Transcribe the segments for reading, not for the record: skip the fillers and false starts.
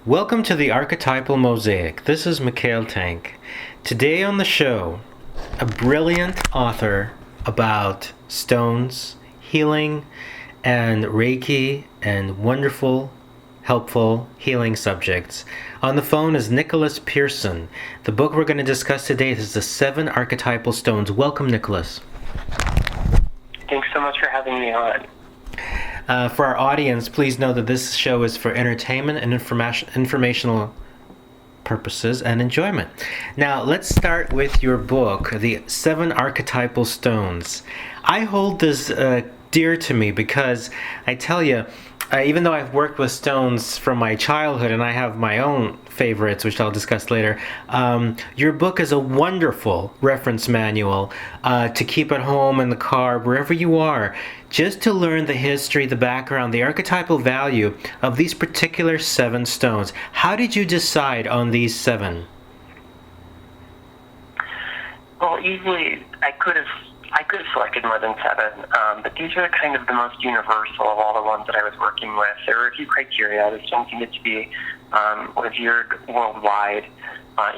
Welcome to the Archetypal Mosaic. This is Mikhail Tank. Today on the show, a brilliant author about stones, healing, and Reiki, and wonderful, helpful healing subjects. On the phone is Nicholas Pearson. The book we're going to discuss today is The 7 Archetypal Stones. Welcome, Nicholas. Thanks so much for having me on. For our audience, please know that this show is for entertainment and informational purposes and enjoyment. Now, let's start with your book, The 7 Archetypal Stones. I hold this dear to me because I tell you, even though I've worked with stones from my childhood and I have my own favorites, which I'll discuss later, your book is a wonderful reference manual to keep at home, in the car, wherever you are, just to learn the history, the background, the archetypal value of these particular 7 stones. How did you decide on these 7? Well, easily I could have selected more than 7, but these are kind of the most universal of all the ones that I was working with. There were a few criteria. The stones needed to be revered worldwide,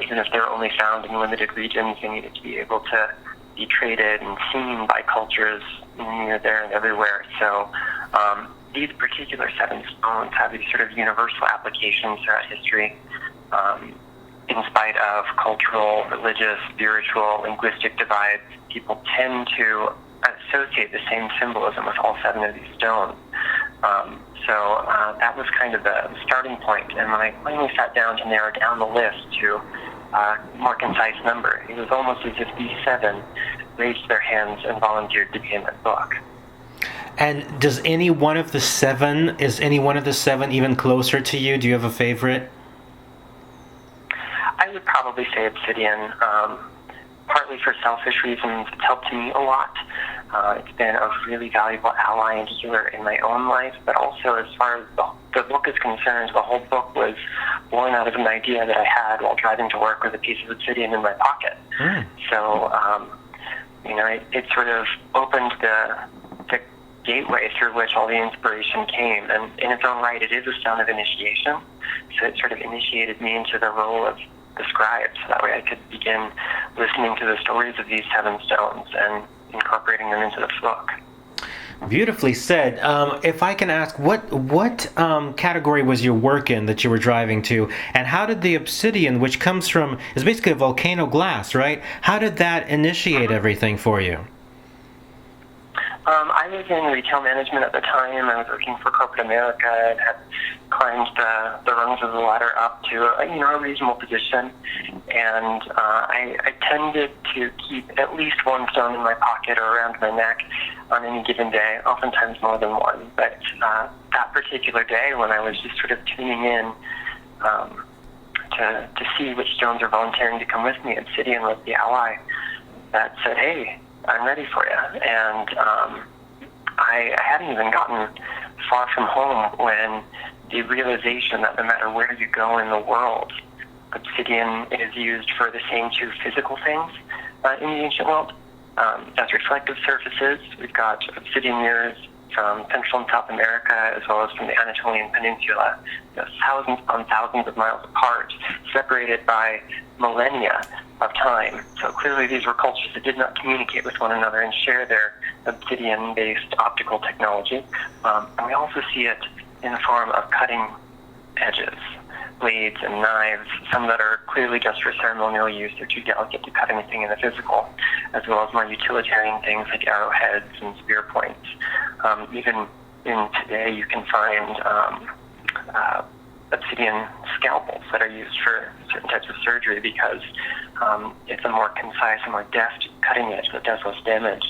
even if they're only found in limited regions. They needed to be able to be traded and seen by cultures near there and everywhere. So these particular 7 stones have these sort of universal applications throughout history. In spite of cultural, religious, spiritual, linguistic divides, people tend to associate the same symbolism with all 7 of these stones. So that was kind of the starting point. And when I finally sat down to narrow down the list to a more concise number, it was almost as if these 7 raised their hands and volunteered to be in that book. And is any one of the 7 even closer to you? Do you have a favorite? I would probably say obsidian, partly for selfish reasons. It's helped me a lot. It's been a really valuable ally and healer in my own life, but also as far as the book is concerned, the whole book was born out of an idea that I had while driving to work with a piece of obsidian in my pocket. So, it sort of opened the gateway through which all the inspiration came, and in its own right, it is a stone of initiation. So it sort of initiated me into the role of the scribe, so that way I could begin listening to the stories of these 7 stones and incorporating them into the book. Beautifully said. If I can ask, what category was your work in that you were driving to, and how did the obsidian, which comes from, is basically a volcano glass, right? How did that initiate everything for you? I was in retail management at the time. I was working for corporate America and had climbed the rungs of the ladder up to a reasonable position. And I tended to keep at least one stone in my pocket or around my neck on any given day, oftentimes more than one. But that particular day, when I was just sort of tuning in to see which stones are volunteering to come with me, obsidian was the ally that said, "Hey, I'm ready for you." And I hadn't even gotten far from home when the realization that no matter where you go in the world, obsidian is used for the same 2 physical things in the ancient world. As reflective surfaces, we've got obsidian mirrors from Central and South America, as well as from the Anatolian Peninsula, thousands upon thousands of miles apart, separated by millennia of time. So clearly these were cultures that did not communicate with one another and share their obsidian-based optical technology. And we also see it in the form of cutting edges, blades and knives, some that are clearly just for ceremonial use. They're too delicate to cut anything in the physical, as well as more utilitarian things like arrowheads and spear points. Even in today, you can find obsidian scalpels that are used for certain types of surgery because it's a more concise and more deft cutting edge that does less damage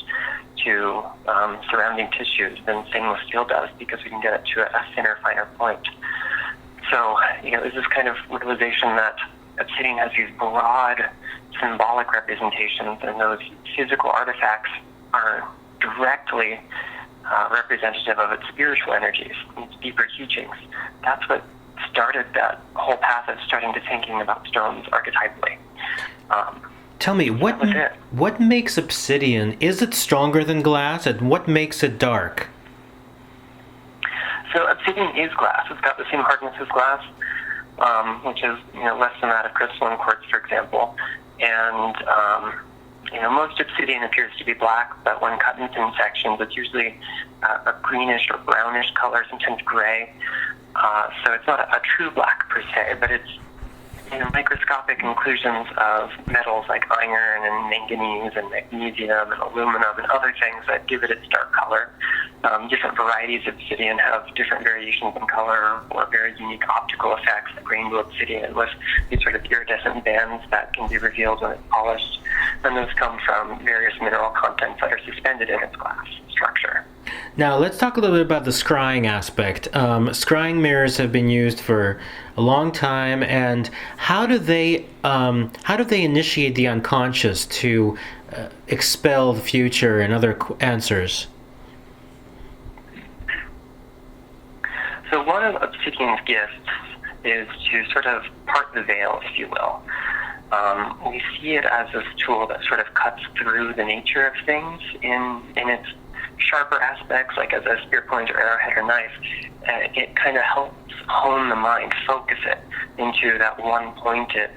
to surrounding tissues than stainless steel does, because we can get it to a thinner, finer point. So, there's this kind of realization that obsidian has these broad symbolic representations, and those physical artifacts are directly representative of its spiritual energies, its deeper teachings. That's what started that whole path of starting to thinking about stones archetypally. Tell me, what makes obsidian? Is it stronger than glass, and what makes it dark? So obsidian is glass. It's got the same hardness as glass. which is less than that of crystalline quartz, for example. And most obsidian appears to be black, but when cut in thin sections, it's usually a greenish or brownish color, sometimes gray. So it's not a true black per se, but it's microscopic inclusions of metals like iron and manganese and magnesium and aluminum and other things that give it its dark color. Different varieties of obsidian have different variations in color or very unique optical effects, like rainbow obsidian with these sort of iridescent bands that can be revealed when it's polished. And those come from various mineral contents that are suspended in its glass structure. Now, let's talk a little bit about the scrying aspect. Scrying mirrors have been used for a long time, and how do they initiate the unconscious to expel the future and other answers? So one of obsidian's gifts is to sort of part the veil, if you will. We see it as this tool that sort of cuts through the nature of things in its sharper aspects, like as a spear point or arrowhead or knife. It kind of helps hone the mind, focus it into that one pointed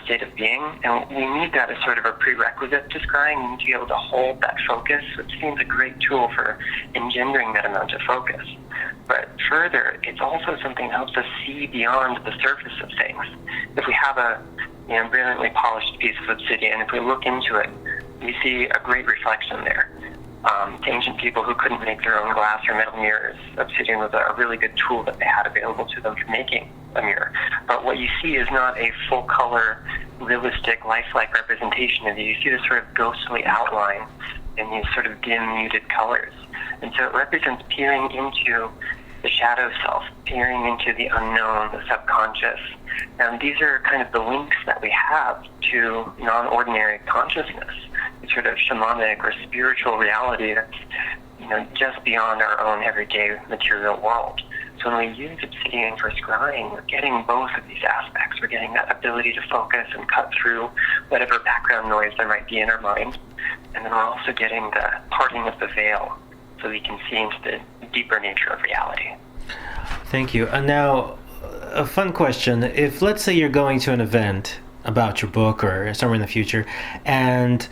state of being. And we need that as sort of a prerequisite to scrying. We need to be able to hold that focus, which seems a great tool for engendering that amount of focus. But further, it's also something that helps us see beyond the surface of things. If we have a brilliantly polished piece of obsidian, if we look into it, we see a great reflection there. To ancient people who couldn't make their own glass or metal mirrors, obsidian was a really good tool that they had available to them for making a mirror. But what you see is not a full-color, realistic, lifelike representation of you. You see this sort of ghostly outline in these sort of dim, muted colors. And so it represents peering into the shadow self, peering into the unknown, the subconscious. And these are kind of the links that we have to non-ordinary consciousness, a sort of shamanic or spiritual reality that's just beyond our own everyday material world. So when we use obsidian for scrying, we're getting both of these aspects. We're getting that ability to focus and cut through whatever background noise there might be in our mind. And then we're also getting the parting of the veil so we can see into the deeper nature of reality. Thank you. And now, a fun question. If, let's say, you're going to an event about your book or somewhere in the future, and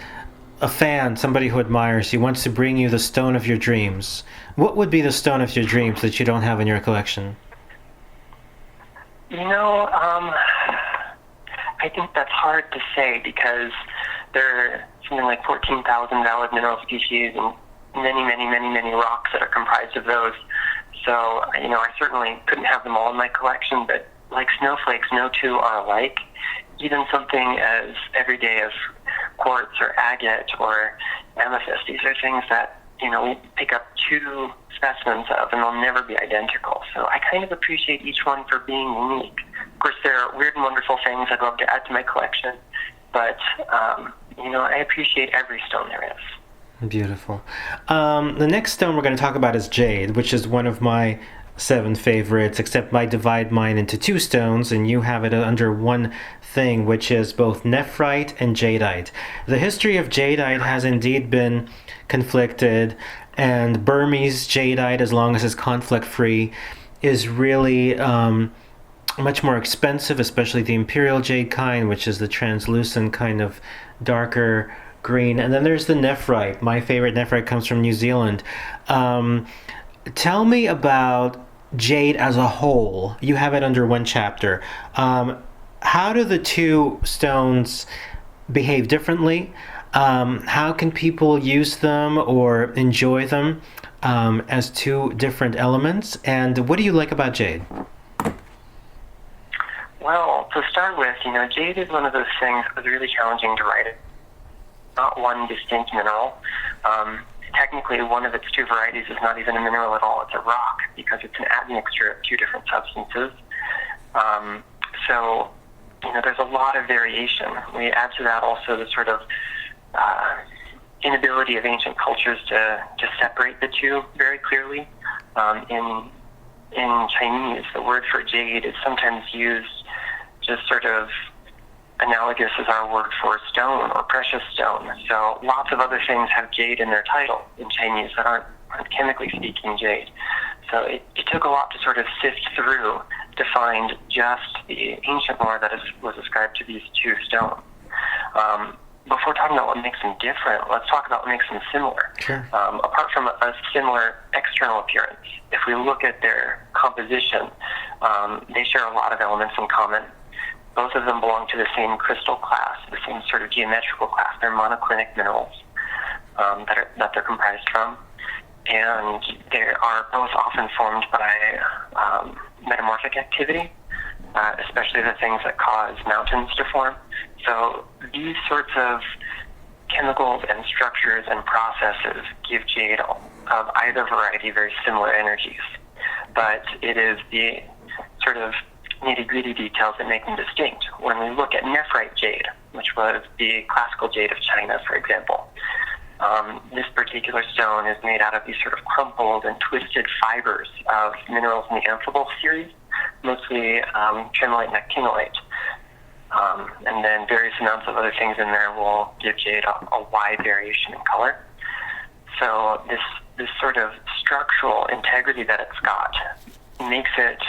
a fan, somebody who admires you, wants to bring you the stone of your dreams, what would be the stone of your dreams that you don't have in your collection? I think that's hard to say because there are something like 14,000 valid mineral species and many, many, many, many rocks that are comprised of those. So, I certainly couldn't have them all in my collection, but like snowflakes, no two are alike. Even something as everyday as quartz or agate or amethyst, these are things that, we pick up two specimens of and they'll never be identical. So I kind of appreciate each one for being unique. Of course, there are weird and wonderful things I'd love to add to my collection, but, I appreciate every stone there is. Beautiful. The next stone we're going to talk about is jade, which is one of my 7 favorites, except I divide mine into 2 stones, and you have it under one thing, which is both nephrite and jadeite. The history of jadeite has indeed been conflicted, and Burmese jadeite, as long as it's conflict-free, is really much more expensive, especially the imperial jade kind, which is the translucent kind of darker green. And then there's the nephrite. My favorite nephrite comes from New Zealand. Tell me about jade as a whole. You have it under one chapter. How do the two stones behave differently? How can people use them or enjoy them as 2 different elements? And what do you like about jade? Well, to start with, jade is one of those things that's really challenging to write. It's not one distinct mineral. Technically, one of its 2 varieties is not even a mineral at all. It's a rock because it's an admixture of 2 different substances. So, there's a lot of variation. We add to that also the sort of inability of ancient cultures to separate the 2 very clearly. In Chinese, the word for jade is sometimes used just sort of analogous as our word for stone or precious stone. So lots of other things have jade in their title in Chinese that aren't chemically speaking jade. So it took a lot to sort of sift through defined just the ancient lore that was ascribed to these two stones. Before talking about what makes them different, let's talk about what makes them similar. Sure. Apart from a similar external appearance, if we look at their composition, they share a lot of elements in common. Both of them belong to the same crystal class, the same sort of geometrical class. They're monoclinic minerals that they're comprised from. And they are both often formed by metamorphic activity, especially the things that cause mountains to form. So these sorts of chemicals and structures and processes give jade of either variety very similar energies. But it is the sort of nitty-gritty details that make them distinct. When we look at nephrite jade, which was the classical jade of China, for example, this particular stone is made out of these sort of crumpled and twisted fibers of minerals in the amphibole series, mostly tremolite and actinolite. And then various amounts of other things in there will give jade a wide variation in color. So this sort of structural integrity that it's got makes it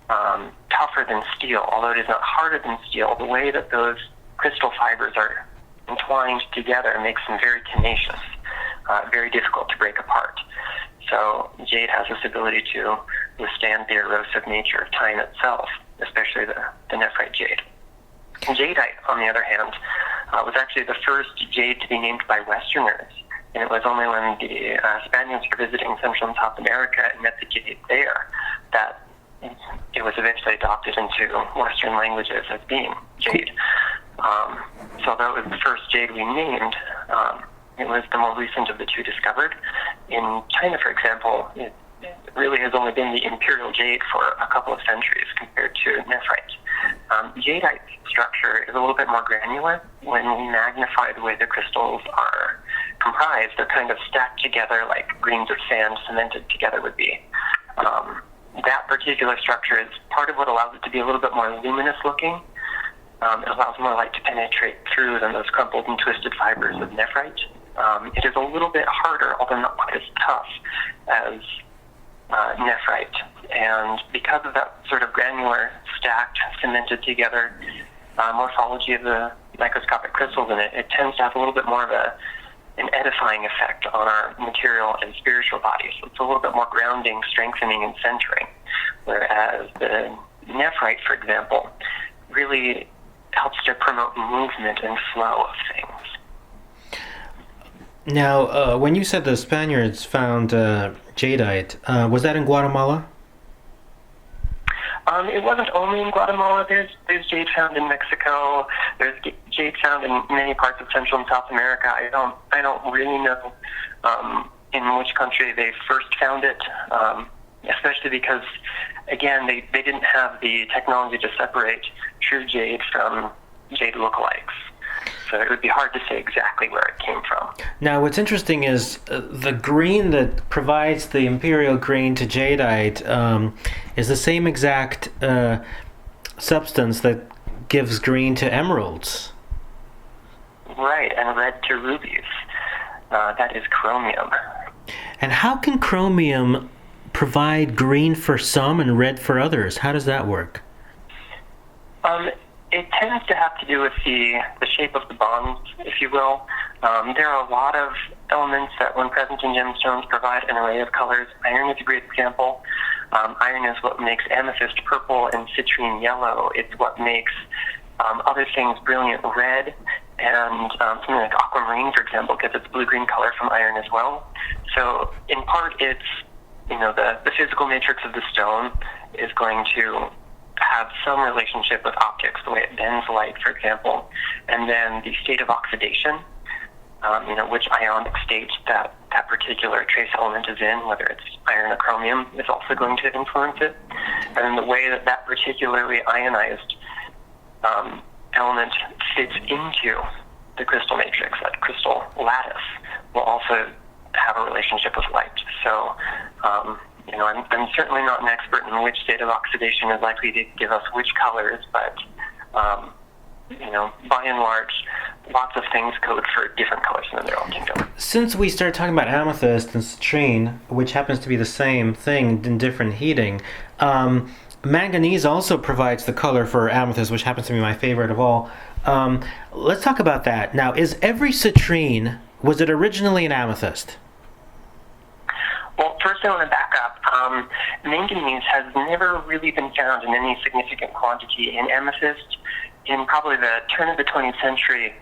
tougher than steel, although it is not harder than steel. The way that those crystal fibers are entwined together makes them very tenacious, very difficult to break apart. So jade has this ability to withstand the erosive nature of time itself, especially the nephrite jade. Jadeite, on the other hand, was actually the first jade to be named by Westerners, and it was only when the Spaniards were visiting Central and South America and met the jade there that it was eventually adopted into Western languages as being jade. So that was the first jade we named. It was the more recent of the two discovered. In China, for example, it really has only been the imperial jade for a couple of centuries compared to nephrite. Jadeite structure is a little bit more granular. When we magnify the way the crystals are comprised, they're kind of stacked together like grains of sand cemented together would be. That particular structure is part of what allows it to be a little bit more luminous looking. It allows more light to penetrate through than those crumpled and twisted fibers of nephrite. It is a little bit harder, although not quite as tough as nephrite. And because of that sort of granular, stacked, cemented together morphology of the microscopic crystals in it, it tends to have a little bit more of an edifying effect on our material and spiritual bodies. So it's a little bit more grounding, strengthening, and centering. Whereas the nephrite, for example, really helps to promote movement and flow of things. Now, when you said the Spaniards found jadeite, was that in Guatemala? It wasn't only in Guatemala. There's jade found in Mexico. There's jade found in many parts of Central and South America. I don't really know in which country they first found it, especially because, again, they didn't have the technology to separate true jade from jade lookalikes. So it would be hard to say exactly where it came from. Now, what's interesting is the green that provides the imperial green to jadeite is the same exact substance that gives green to emeralds. Right, and red to rubies. That is chromium. And how can chromium provide green for some and red for others? How does that work? It tends to have to do with the shape of the bonds, if you will. There are a lot of elements that, when present in gemstones, provide an array of colors. Iron is a great example. Iron is what makes amethyst purple and citrine yellow. It's what makes other things brilliant red, and something like aquamarine, for example, gets its blue-green color from iron as well. So, in part, it's, the physical matrix of the stone is going to have some relationship with optics, the way it bends light, for example, and then the state of oxidation, which ionic state that particular trace element is in, whether it's iron or chromium, is also going to influence it. And then the way that particularly ionized element fits into the crystal matrix, that crystal lattice, will also have a relationship with light. So, I'm certainly not an expert in which state of oxidation is likely to give us which colors, but, by and large, lots of things code for different colors in the mineral kingdom. Since we started talking about amethyst and citrine, which happens to be the same thing in different heating, Manganese also provides the color for amethyst, which happens to be my favorite of all. Let's talk about that. Now, is every citrine, was it originally an amethyst? Well, first I want to back up. Manganese has never really been found in any significant quantity in amethyst. In probably the turn of the 20th century,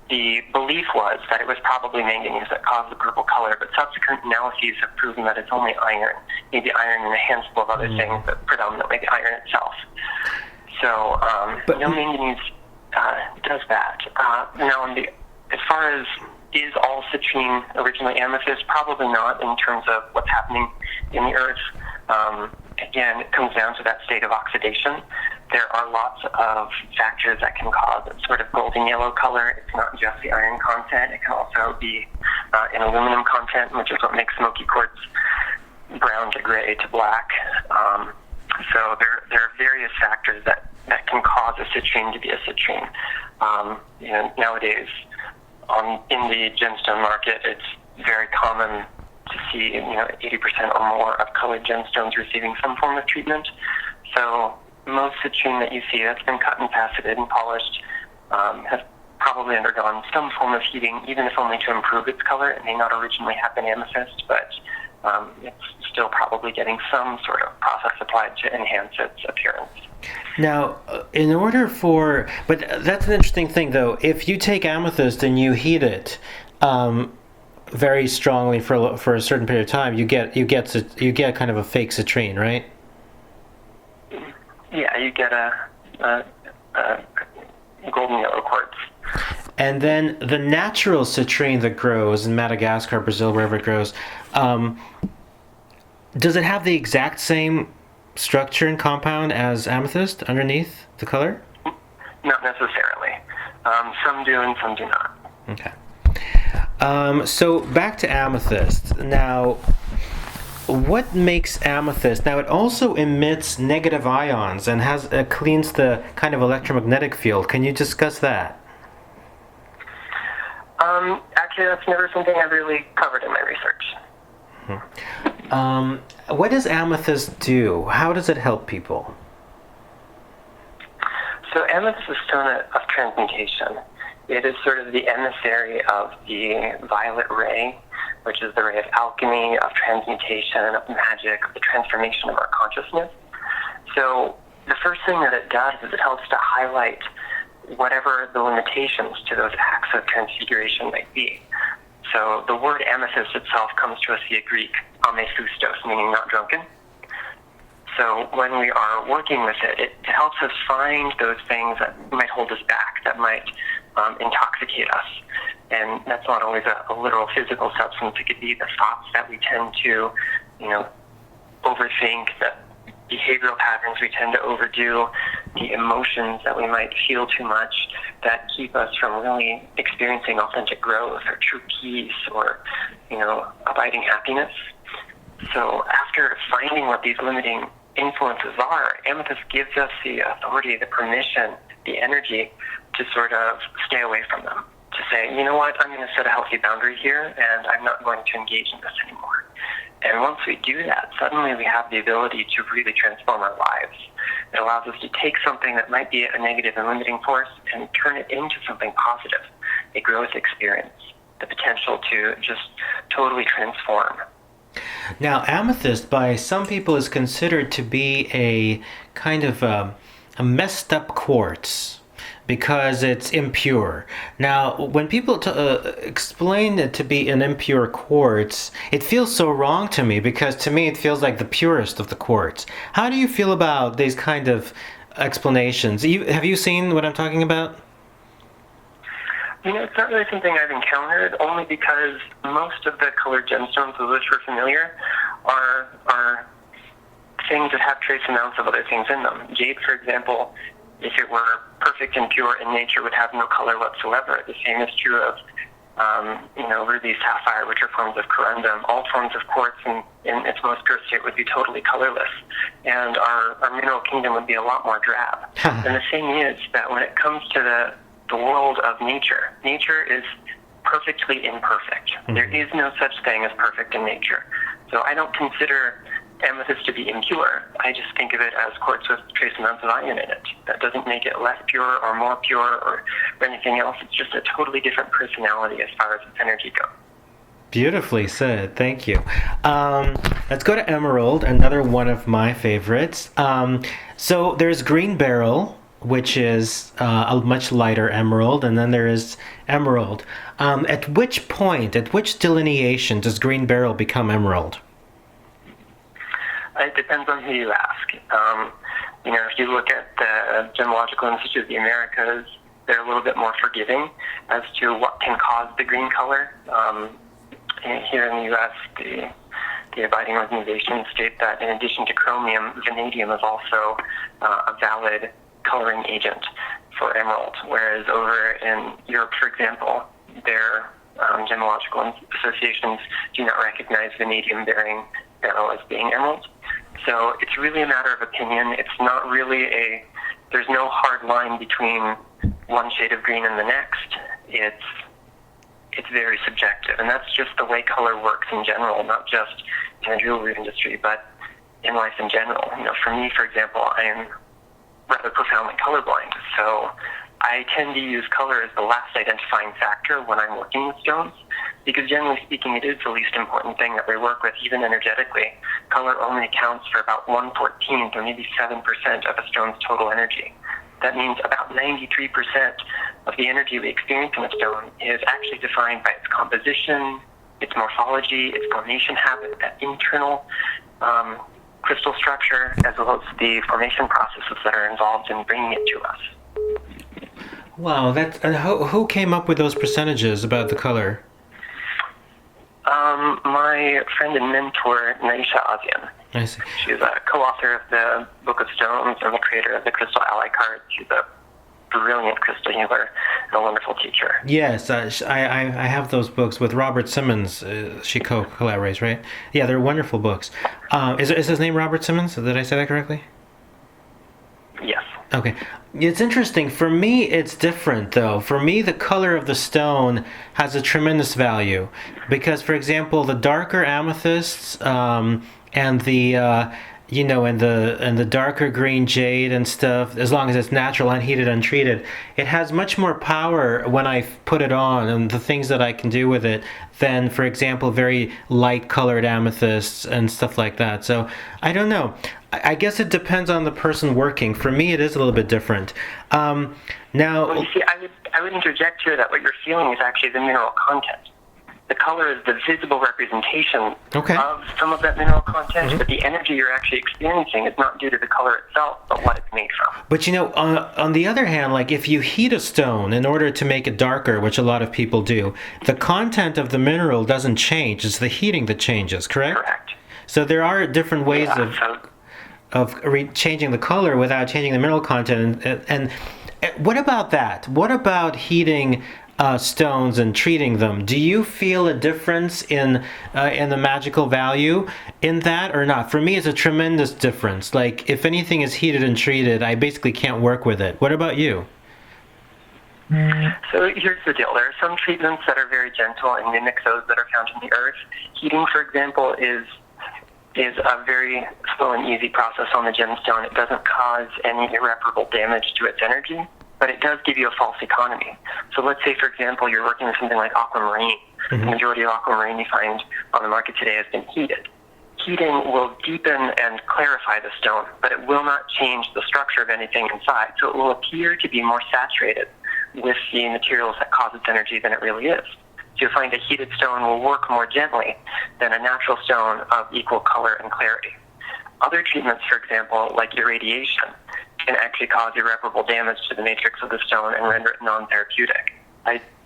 the belief was that it was probably manganese that caused the purple color, but subsequent analyses have proven that it's only iron, maybe iron and a handful of other things, but predominantly the iron itself. So, manganese does that. Now, as far as is all citrine originally amethyst? Probably not in terms of what's happening in the earth. Again, it comes down to that state of oxidation. There are lots of factors that can cause a sort of golden yellow color. It's not just the iron content. It can also be an aluminum content, which is what makes smoky quartz brown to gray to black. So there are various factors that can cause a citrine to be a citrine. Nowadays, in the gemstone market, it's very common to see 80% or more of colored gemstones receiving some form of treatment. So most citrine that you see that's been cut and faceted and polished has probably undergone some form of heating, even if only to improve its color. It may not originally have been amethyst, but it's still probably getting some sort of process applied to enhance its appearance. Now, but that's an interesting thing, though. If you take amethyst and you heat it very strongly for a certain period of time, you get kind of a fake citrine, right? Yeah, you get a golden yellow quartz. And then the natural citrine that grows in Madagascar, Brazil, wherever it grows, does it have the exact same structure and compound as amethyst underneath the color? Not necessarily. Some do and some do not. Okay. So back to amethyst. Now, what makes amethyst? Now, it also emits negative ions and cleans the kind of electromagnetic field. Can you discuss that? Actually, that's never something I've really covered in my research. What does amethyst do? How does it help people? So amethyst is a stone of transmutation. It is sort of the emissary of the violet ray, which is the ray of alchemy, of transmutation, of magic, of the transformation of our consciousness. So the first thing that it does is it helps to highlight whatever the limitations to those acts of transfiguration might be. So the word amethyst itself comes to us via Greek, amethustos, meaning not drunken. So when we are working with it, it helps us find those things that might hold us back, that might intoxicate us. And that's not always a literal physical substance. It could be the thoughts that we tend to, overthink, the behavioral patterns we tend to overdo, the emotions that we might feel too much that keep us from really experiencing authentic growth or true peace or, abiding happiness. So after finding what these limiting influences are, amethyst gives us the authority, the permission, the energy to sort of stay away from them. To say, you know what, I'm going to set a healthy boundary here, and I'm not going to engage in this anymore. And once we do that, suddenly we have the ability to really transform our lives. It allows us to take something that might be a negative and limiting force and turn it into something positive, a growth experience, the potential to just totally transform. Now, amethyst by some people is considered to be a kind of a messed up quartz because it's impure. Now, when people explain it to be an impure quartz, it feels so wrong to me because to me it feels like the purest of the quartz. How do you feel about these kind of explanations? Have you seen what I'm talking about? It's not really something I've encountered, only because most of the colored gemstones with which we're familiar are things that have trace amounts of other things in them. Jade, for example, if it were perfect and pure in nature, would have no color whatsoever. The same is true of, ruby, sapphire, which are forms of corundum. All forms of quartz in its most pure state would be totally colorless, and our mineral kingdom would be a lot more drab. And the thing is that when it comes to the world of nature is perfectly imperfect. Mm-hmm. There is no such thing as perfect in nature. So I don't consider amethyst to be impure. I just think of it as quartz with trace amounts of iron in it. That doesn't make it less pure or more pure or anything else. It's just a totally different personality as far as its energy goes. Beautifully said. Thank you. Let's go to emerald, another one of my favorites. So there's green beryl, which is a much lighter emerald, and then there is emerald. At which point, at which delineation does green beryl become emerald? It depends on who you ask. If you look at the Gemological Institute of the Americas, they're a little bit more forgiving as to what can cause the green color. Here in the U.S., the abiding organizations state that in addition to chromium, vanadium is also a valid coloring agent for emerald, whereas over in Europe, for example, their gemological associations do not recognize vanadium-bearing beryl as being emerald. So it's really a matter of opinion. It's not really there's no hard line between one shade of green and the next. It's very subjective, and that's just the way color works in general, not just in the jewelry industry, but in life in general. For me, for example, I am rather profoundly colorblind, so I tend to use color as the last identifying factor when I'm working with stones, because generally speaking, it is the least important thing that we work with, even energetically. Color only accounts for about 1/14 or maybe 7% of a stone's total energy. That means about 93% of the energy we experience in a stone is actually defined by its composition, its morphology, its formation habit, that internal crystal structure, as well as the formation processes that are involved in bringing it to us. Wow, who came up with those percentages about the color? My friend and mentor, Naisha Azian. I see. She's a co-author of the Book of Stones and the creator of the Crystal Ally card. She's a brilliant crystal healer and a wonderful teacher. Yes, I have those books with Robert Simmons. She collaborates, right? Yeah, they're wonderful books. Is his name Robert Simmons? Did I say that correctly? Yes. Okay. It's interesting. For me, it's different, though. For me, the color of the stone has a tremendous value. Because, for example, the darker amethysts and the and the darker green jade and stuff, as long as it's natural, unheated, untreated, it has much more power when I put it on and the things that I can do with it than, for example, very light colored amethysts and stuff like that. So I don't know. I guess it depends on the person working. For me, it is a little bit different. Now, well, you see, I would interject here that what you're feeling is actually the mineral content. The color is the visible representation of some of that mineral content, but the energy you're actually experiencing is not due to the color itself, but what it's made from. But on the other hand, like if you heat a stone in order to make it darker, which a lot of people do, the content of the mineral doesn't change. It's the heating that changes, correct? Correct. So there are different ways of changing the color without changing the mineral content. And what about that? What about heating stones and treating them? Do you feel a difference in the magical value in that or not? For me, it's a tremendous difference. Like if anything is heated and treated, I basically can't work with it. What about you? So here's the deal. There are some treatments that are very gentle and mimic those that are found in the earth. Heating, for example, is a very slow and easy process on the gemstone. It doesn't cause any irreparable damage to its energy, but it does give you a false economy. So let's say, for example, you're working with something like aquamarine. The majority of aquamarine you find on the market today has been heated. Heating will deepen and clarify the stone, but it will not change the structure of anything inside. So it will appear to be more saturated with the materials that cause its energy than it really is. So you'll find a heated stone will work more gently than a natural stone of equal color and clarity. Other treatments, for example, like irradiation, can actually cause irreparable damage to the matrix of the stone and render it non-therapeutic.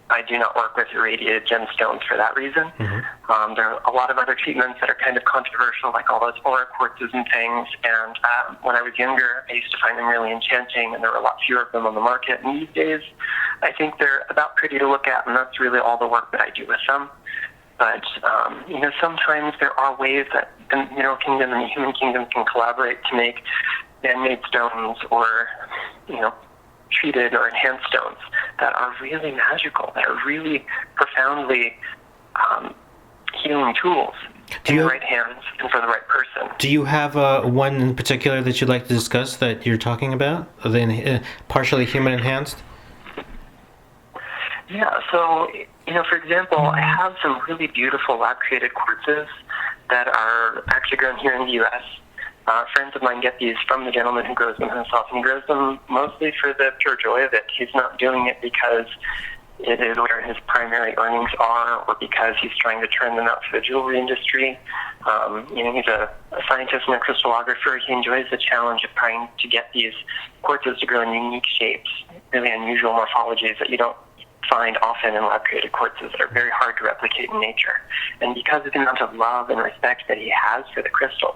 I do not work with irradiated gemstones for that reason. There are a lot of other treatments that are kind of controversial, like all those aura quartzes and things. And when I was younger, I used to find them really enchanting, and there were a lot fewer of them on the market. And these days, I think they're about pretty to look at, and that's really all the work that I do with them. But, sometimes there are ways that the mineral kingdom and the human kingdom can collaborate to make man-made stones or, treated or enhanced stones that are really magical, that are really profoundly healing tools. in the right hands and for the right person. Do you have one in particular that you'd like to discuss that you're talking about? The partially human enhanced? Yeah, so, for example, I have some really beautiful lab-created quartzes that are actually grown here in the U.S. Friends of mine get these from the gentleman who grows them himself, and he grows them mostly for the pure joy of it. He's not doing it because it is where his primary earnings are, or because he's trying to turn them out for the jewelry industry. He's a scientist and a crystallographer. He enjoys the challenge of trying to get these quartzes to grow in unique shapes, really unusual morphologies that you don't find often in lab-created quartzes that are very hard to replicate in nature. And because of the amount of love and respect that he has for the crystals,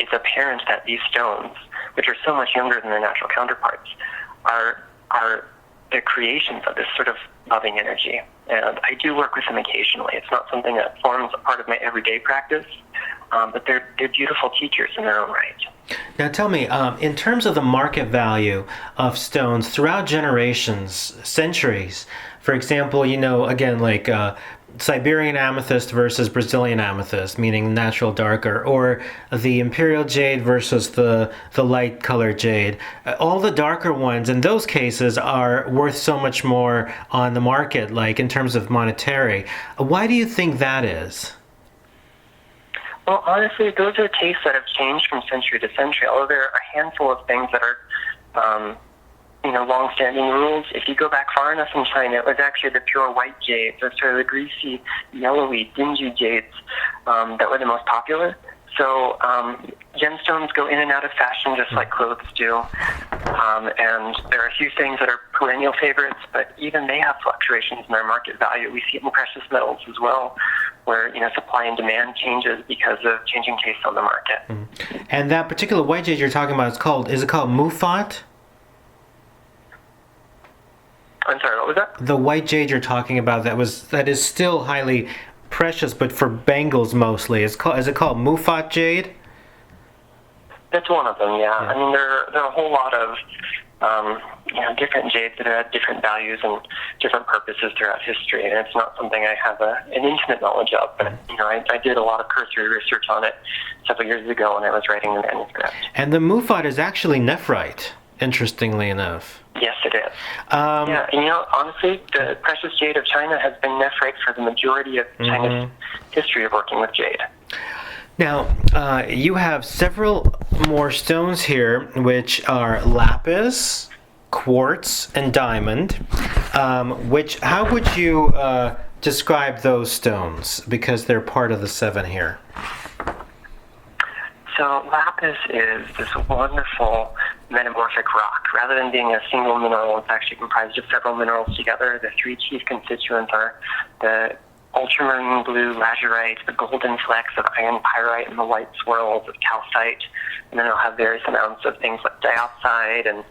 it's apparent that these stones, which are so much younger than their natural counterparts, are the creations of this sort of loving energy. And I do work with them occasionally. It's not something that forms a part of my everyday practice, but they're beautiful teachers in their own right. Now tell me, in terms of the market value of stones throughout generations, centuries, for example, again, like Siberian amethyst versus Brazilian amethyst, meaning natural darker, or the imperial jade versus the light colored jade. All the darker ones in those cases are worth so much more on the market, like in terms of monetary. Why do you think that is? Well, honestly, those are tastes that have changed from century to century, although there are a handful of things that are long-standing rules. If you go back far enough in China, it was actually the pure white jades, or sort of the greasy, yellowy, dingy jades that were the most popular. So gemstones go in and out of fashion just like clothes do. And there are a few things that are perennial favorites, but even they have fluctuations in their market value. We see it in precious metals as well, where supply and demand changes because of changing tastes on the market. And that particular white jade you're talking about is it called Mufat? I'm sorry, what was that? The white jade you're talking about that is still highly precious, but for bangles mostly. Is it called Mufat jade? That's one of them, yeah. I mean, there are a whole lot of different jades that have different values and different purposes throughout history, and it's not something I have an intimate knowledge of. But I did a lot of cursory research on it several years ago when I was writing the manuscript. And the Mufat is actually nephrite, interestingly enough. Yes, it is. And honestly, the precious jade of China has been nephrite for the majority of China's history of working with jade. Now, you have several more stones here, which are lapis, quartz, and diamond. How would you describe those stones? Because they're part of the 7 here. So lapis is this wonderful metamorphic rock. Rather than being a single mineral, it's actually comprised of several minerals together. The 3 chief constituents are the ultramarine blue lazurite, the golden flecks of iron pyrite, and the white swirls of calcite. And then it'll have various amounts of things like dioxide and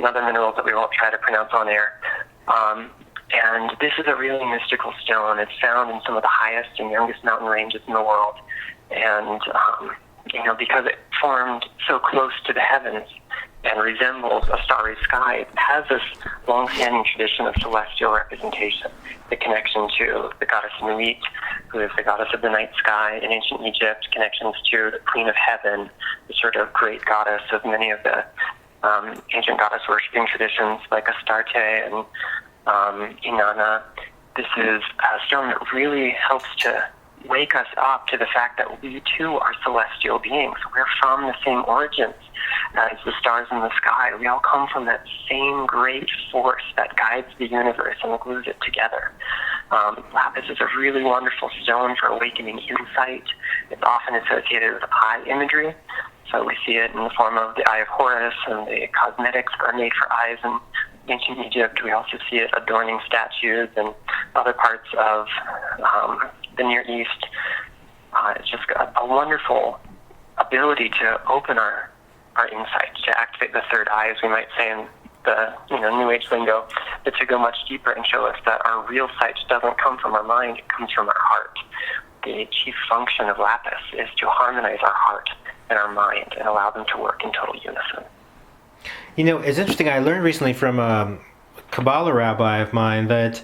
other minerals that we won't try to pronounce on air. And this is a really mystical stone. It's found in some of the highest and youngest mountain ranges in the world. And because it formed so close to the heavens and resembles a starry sky, it has this long-standing tradition of celestial representation, the connection to the goddess Nuit, who is the goddess of the night sky in ancient Egypt, connections to the Queen of Heaven, the sort of great goddess of many of the ancient goddess worshipping traditions like Astarte and Inanna. This is a stone that really helps to wake us up to the fact that we too are celestial beings. We're from the same origins as the stars in the sky. We all come from that same great force that guides the universe and glues it together. Lapis is a really wonderful stone for awakening insight. It's often associated with eye imagery. So we see it in the form of the Eye of Horus, and the cosmetics that are made for eyes in ancient Egypt. We also see it adorning statues and other parts of the Near East. It's just got a wonderful ability to open our insight, to activate the third eye, as we might say in the New Age lingo, but to go much deeper and show us that our real sight doesn't come from our mind, it comes from our heart. The chief function of lapis is to harmonize our heart and our mind and allow them to work in total unison. It's interesting. I learned recently from a Kabbalah rabbi of mine that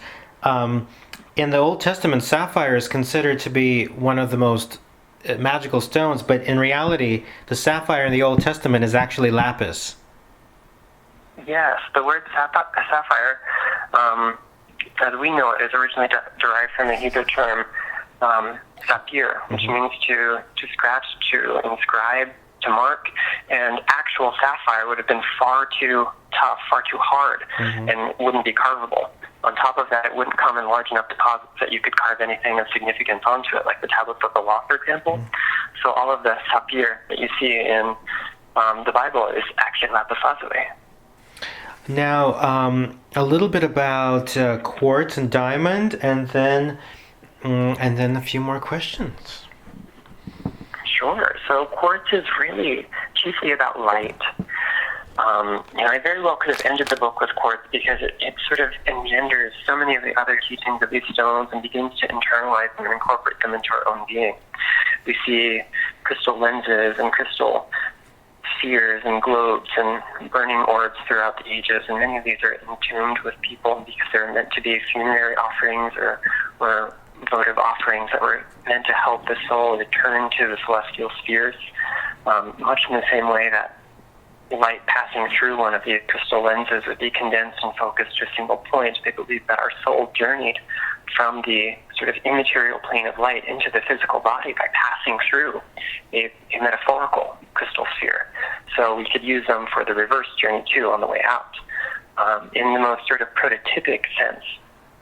in the Old Testament, sapphire is considered to be one of the most magical stones, but in reality, the sapphire in the Old Testament is actually lapis. Yes, the word sapphire, as we know it, is originally derived from the Hebrew term sapir, which means to scratch, to inscribe, to mark, and actual sapphire would have been far too tough, far too hard, and wouldn't be carvable. On top of that, it wouldn't come in large enough deposits that you could carve anything of significance onto it, like the tablets of the law, for example. So all of the sapir that you see in the Bible is actually lapis lazuli. Now, a little bit about quartz and diamond, and then a few more questions. Sure. So quartz is really chiefly about light. I very well could have ended the book with quartz because it sort of engenders so many of the other teachings of these stones and begins to internalize them and incorporate them into our own being. We see crystal lenses and crystal spheres and globes and burning orbs throughout the ages, and many of these are entombed with people because they're meant to be funerary offerings or votive offerings that were meant to help the soul return to the celestial spheres, much in the same way that light passing through one of these crystal lenses would be condensed and focused to a single point. They believe that our soul journeyed from the sort of immaterial plane of light into the physical body by passing through a metaphorical crystal sphere. So we could use them for the reverse journey too on the way out. In the most sort of prototypic sense,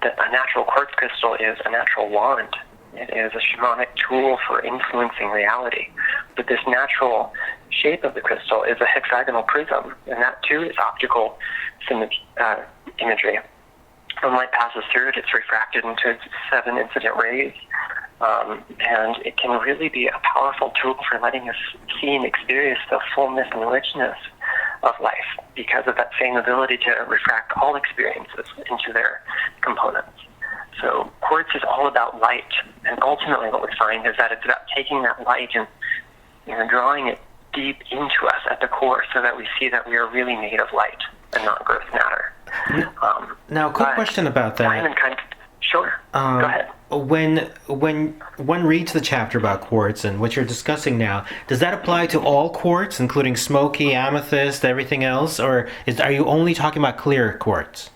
a natural quartz crystal is a natural wand. It is a shamanic tool for influencing reality. But this natural shape of the crystal is a hexagonal prism, and that too is optical imagery. When light passes through it, it's refracted into 7 incident rays, and it can really be a powerful tool for letting us see and experience the fullness and richness of life because of that same ability to refract all experiences into their components. So quartz is all about light, and ultimately what we find is that it's about taking that light and drawing it deep into us at the core so that we see that we are really made of light and not gross matter. Now, quick question about that. Sure. Go ahead. When one reads the chapter about quartz and what you're discussing now, does that apply to all quartz, including smoky, amethyst, everything else, or are you only talking about clear quartz?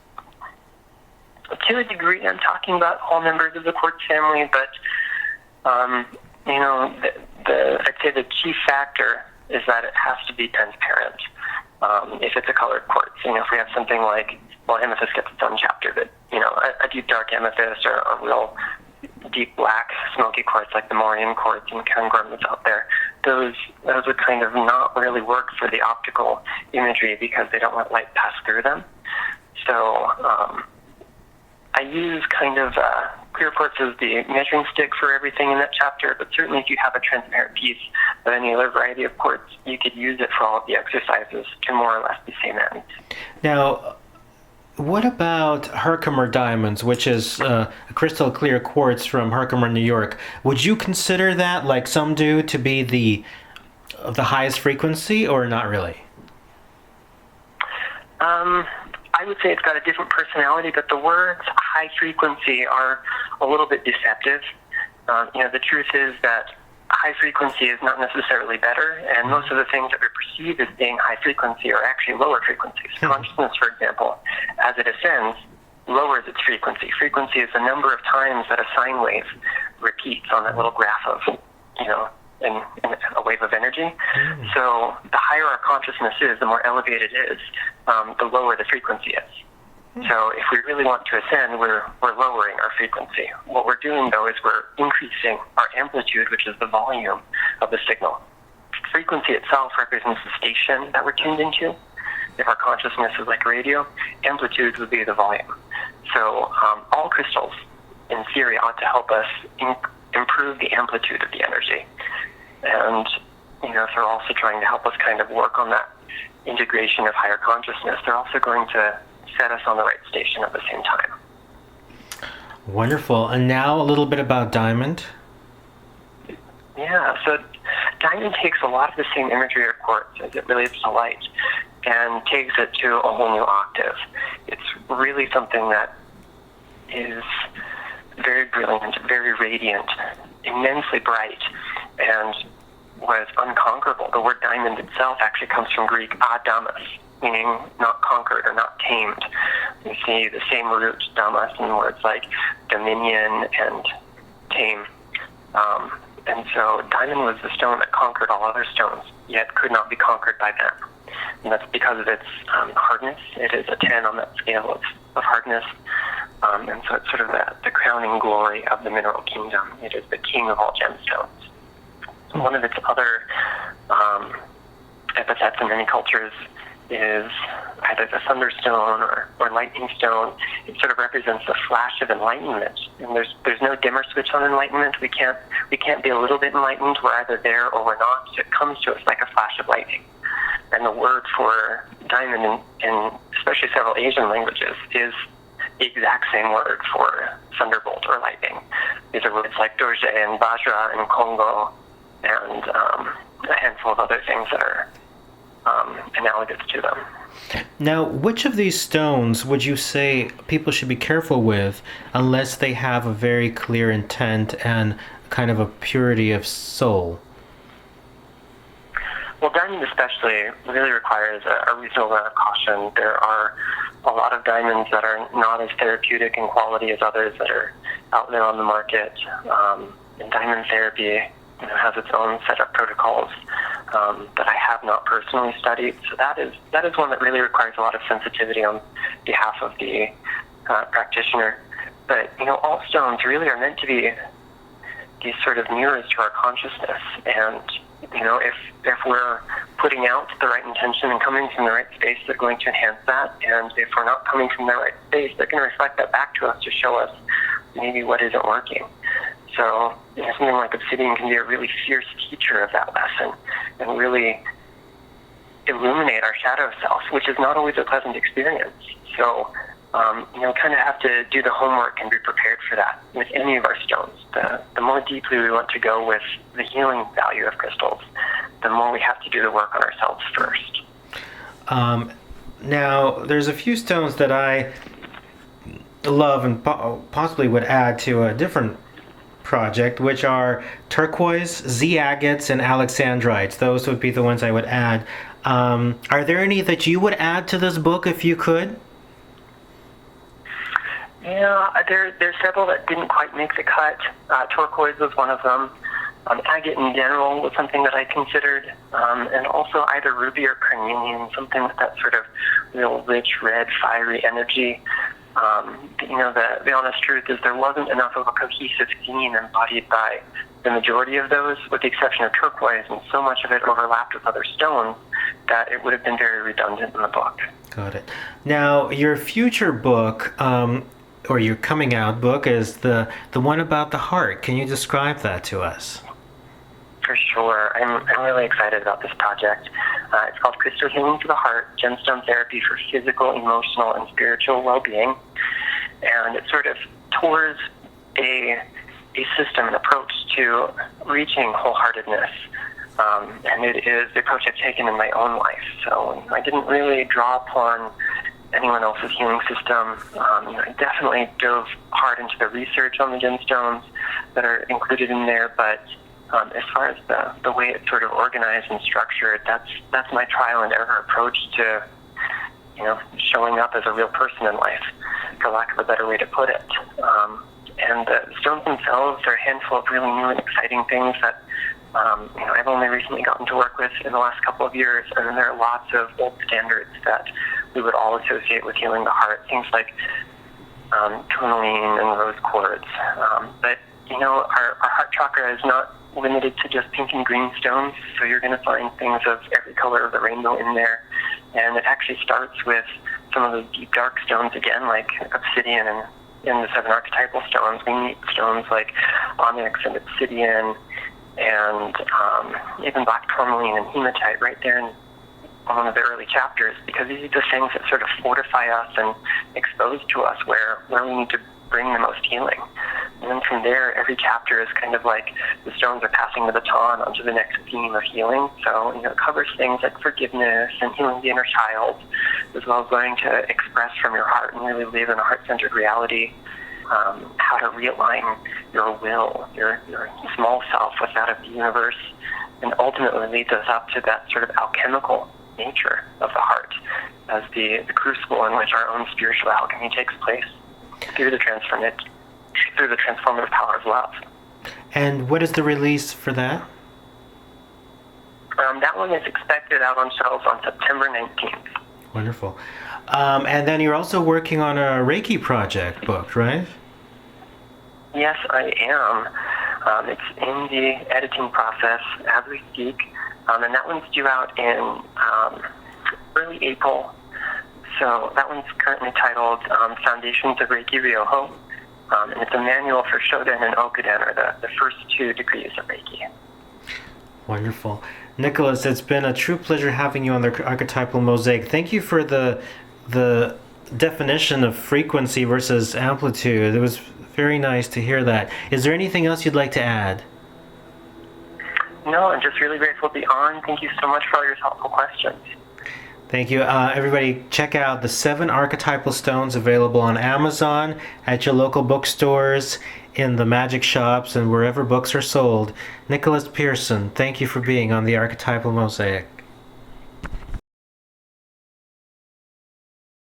To a degree, I'm talking about all members of the quartz family, but I'd say the chief factor is that it has to be transparent. If it's a colored quartz, if we have something like, amethyst gets its own chapter, but a deep dark amethyst or a real deep black smoky quartz like the Mauryan quartz and Cairngorm that's out there, those would kind of not really work for the optical imagery because they don't let light pass through them. So I use kind of clear quartz as the measuring stick for everything in that chapter, but certainly if you have a transparent piece of any other variety of quartz, you could use it for all of the exercises to more or less the same end. Now, what about Herkimer diamonds, which is a crystal clear quartz from Herkimer, New York? Would you consider that, like some do, to be of the highest frequency, or not really? I would say it's got a different personality, but the words high frequency are a little bit deceptive. The truth is that high frequency is not necessarily better, and most of the things that we perceive as being high frequency are actually lower frequencies. Consciousness, for example, as it ascends, lowers its frequency. Frequency is the number of times that a sine wave repeats on that little graph of, in a wave of energy. So the higher our consciousness is, the more elevated it is, the lower the frequency is. So if we really want to ascend, we're lowering our frequency. What we're doing, though, is we're increasing our amplitude, which is the volume of the signal. Frequency itself represents the station that we're tuned into. If our consciousness is like radio, amplitude would be the volume. So all crystals, in theory, ought to help us improve the amplitude of the energy. And, if they're also trying to help us kind of work on that integration of higher consciousness, they're also going to set us on the right station at the same time. Wonderful. And now a little bit about diamond. Yeah, so diamond takes a lot of the same imagery of quartz as it relates to light and takes it to a whole new octave. It's really something that is very brilliant, very radiant, immensely bright, and was unconquerable. The word diamond itself actually comes from Greek adamas, meaning not conquered or not tamed. You see the same root, damas, in words like dominion and tame. And so diamond was the stone that conquered all other stones, yet could not be conquered by them. And that's because of its hardness. It is a 10 on that scale of hardness. And so it's sort of the crowning glory of the mineral kingdom. It is the king of all gemstones. One of its other epithets in many cultures is either the thunderstone or lightning stone. It sort of represents the flash of enlightenment. And there's no dimmer switch on enlightenment. We can't be a little bit enlightened. We're either there or we're not. So it comes to us like a flash of lightning. And the word for diamond in especially several Asian languages is the exact same word for thunderbolt or lightning. These are words like doje and vajra and kongo and a handful of other things that are analogous to them. Now, which of these stones would you say people should be careful with unless they have a very clear intent and kind of a purity of soul? Well, diamond especially really requires a reasonable amount of caution. There are a lot of diamonds that are not as therapeutic in quality as others that are out there on the market. And diamond therapy has its own set of protocols that I have not personally studied. So that is one that really requires a lot of sensitivity on behalf of the practitioner. But all stones really are meant to be these sort of mirrors to our consciousness. And if we're putting out the right intention and coming from the right space, they're going to enhance that. And if we're not coming from the right space, they're going to reflect that back to us to show us maybe what isn't working. So something like obsidian can be a really fierce teacher of that lesson and really illuminate our shadow self, which is not always a pleasant experience. So, kind of have to do the homework and be prepared for that with any of our stones. The more deeply we want to go with the healing value of crystals, the more we have to do the work on ourselves first. Now, there's a few stones that I love and possibly would add to a different project, which are turquoise, Z agates, and alexandrites. Those would be the ones I would add. Are there any that you would add to this book if you could? Yeah, there's several that didn't quite make the cut. Turquoise was one of them. Agate in general was something that I considered, and also either ruby or carnelian, something with that sort of real rich, red, fiery energy. The honest truth is there wasn't enough of a cohesive theme embodied by the majority of those, with the exception of turquoise, and so much of it overlapped with other stones that it would have been very redundant in the book. Got it. Now, your future book, or your coming out book, is the one about the heart. Can you describe that to us? For sure. I'm really excited about this project. It's called Crystal Healing for the Heart, Gemstone Therapy for Physical, Emotional, and Spiritual Well-Being. And it sort of tours a system, an approach to reaching wholeheartedness. And it is the approach I've taken in my own life. So I didn't really draw upon anyone else's healing system. I definitely dove hard into the research on the gemstones that are included in there, but as far as the way it's sort of organized and structured, that's my trial and error approach to showing up as a real person in life, for lack of a better way to put it. And the stones themselves are a handful of really new and exciting things that I've only recently gotten to work with in the last couple of years, and then there are lots of old standards that we would all associate with healing the heart, things like tourmaline and rose quartz. But our heart chakra is not limited to just pink and green stones, so you're going to find things of every color of the rainbow in there. And it actually starts with some of those deep dark stones again, like obsidian and in the 7 archetypal stones. We meet stones like onyx and obsidian and even black tourmaline and hematite right there in one of the early chapters, because these are the things that sort of fortify us and expose to us where we need to bring the most healing. And then from there, every chapter is kind of like the stones are passing the baton onto the next theme of healing. So, it covers things like forgiveness and healing the inner child, as well as learning to express from your heart and really live in a heart-centered reality. how to realign your will, your small self with that of the universe, and ultimately leads us up to that sort of alchemical nature of the heart as the crucible in which our own spiritual alchemy takes place through the transformative power of love. And what is the release for that? That one is expected out on shelves on September 19th. Wonderful. And then you're also working on a Reiki project book, right? Yes, I am. It's in the editing process as we speak, and that one's due out in early April. So that one's currently titled Foundations of Reiki Ryoho, and it's a manual for Shoden and Okuden, or the first 2 degrees of Reiki. Wonderful. Nicholas, it's been a true pleasure having you on the Archetypal Mosaic. Thank you for the definition of frequency versus amplitude. It was very nice to hear that. Is there anything else you'd like to add? No, I'm just really grateful to be on. Thank you so much for all your thoughtful questions. Thank you. Everybody, check out the 7 archetypal stones available on Amazon, at your local bookstores, in the magic shops, and wherever books are sold. Nicholas Pearson, thank you for being on the Archetypal Mosaic.